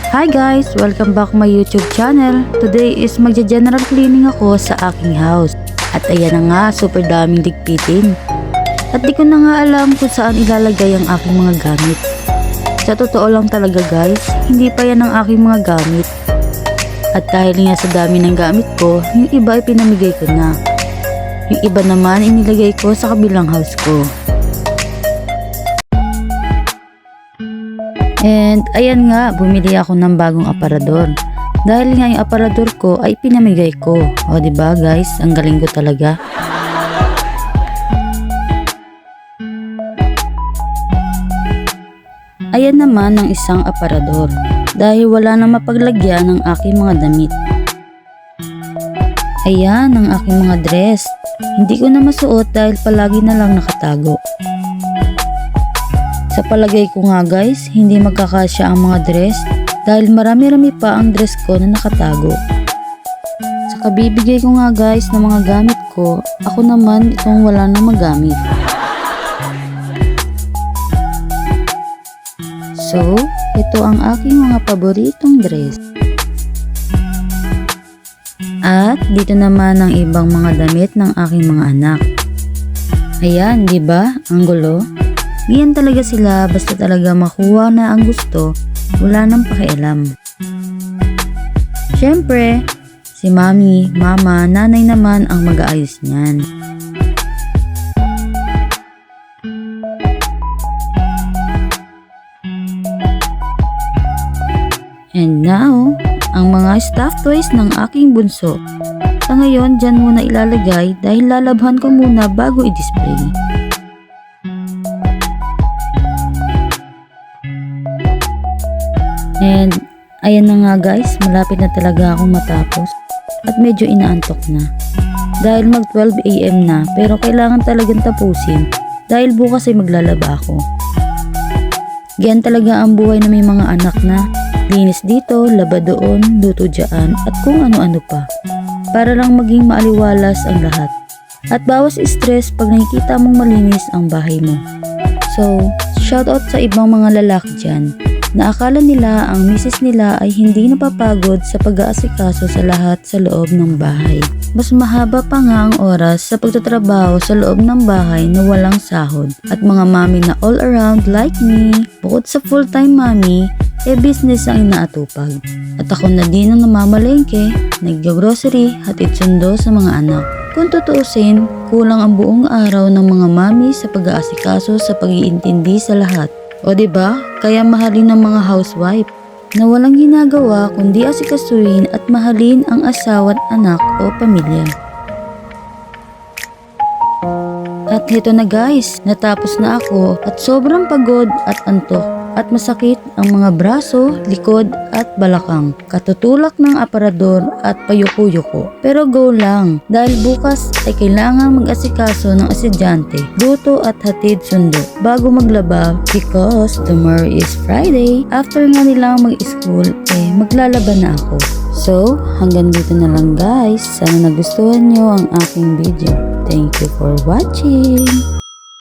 Hi guys! Welcome back my YouTube channel. Today is magja-general cleaning ako sa aking house. At ayan na nga, super daming ligpitin. At di ko na nga alam kung saan ilalagay ang aking mga gamit. Sa totoo lang talaga guys, hindi pa yan ang aking mga gamit. At dahil nga sa dami ng gamit ko, yung iba ay pinamigay ko na. Yung iba naman inilagay ko sa kabilang house ko. And ayan nga, bumili ako ng bagong aparador. Dahil nga yung aparador ko ay pinamigay ko. O diba guys, ang galing ko talaga. Ayan naman ang isang aparador. Dahil wala na mapaglagyan ng aking mga damit. Ayan ang aking mga dress. Hindi ko na masuot dahil palagi na lang nakatago. Sa palagay ko nga guys, hindi magkakasya ang mga dress dahil marami-rami pa ang dress ko na nakatago. Sa kabibigay ko nga guys ng mga gamit ko, ako naman itong wala na magamit. So, ito ang aking mga paboritong dress. At dito naman ang ibang mga damit ng aking mga anak. Ayan, di ba? Ang gulo. Ganyan talaga sila, basta talaga makuha na ang gusto, wala nang pakialam. Siyempre, si mami, mama, nanay naman ang mag-aayos niyan. And now, ang mga stuffed toys ng aking bunso. Sa ngayon, dyan muna ilalagay dahil lalabhan ko muna bago i-display. And ayan na nga guys, malapit na talaga akong matapos at medyo inaantok na. Dahil mag 12 AM na pero kailangan talagang tapusin dahil bukas ay maglalaba ako. Ganyan talaga ang buhay na may mga anak na linis dito, laba doon, luto dyan at kung ano-ano pa. Para lang maging maaliwalas ang lahat. At bawas stress pag nakikita mong malinis ang bahay mo. So, shoutout sa ibang mga lalaki dyan na akala nila ang misis nila ay hindi napapagod sa pag-aasikaso sa lahat sa loob ng bahay. Mas mahaba pa nga ang oras sa pagtatrabaho sa loob ng bahay na walang sahod. At mga mami na all around like me, bukod sa full-time mami, business ang inaatupag. At ako na din ang namamalengke, nag-grocery, hatid sundo sa mga anak. Kung tutuusin, kulang ang buong araw ng mga mami sa pag-aasikaso sa pag-iintindi sa lahat. O diba, kaya mahalin ng mga housewife na walang ginagawa kundi asikasuhin at mahalin ang asawa at anak o pamilya. At heto na guys, natapos na ako at sobrang pagod at antok at masakit ang mga braso, likod at balakang. Katutulak ng aparador at payuko-yuko. Pero go lang dahil bukas ay kailangan mag-asikaso ng estudyante, luto at hatid sundo bago maglaba because tomorrow is Friday. After nga nilang mag-school, maglalaba na ako. So, hanggang dito na lang guys. Sana nagustuhan nyo ang aking video. Thank you for watching.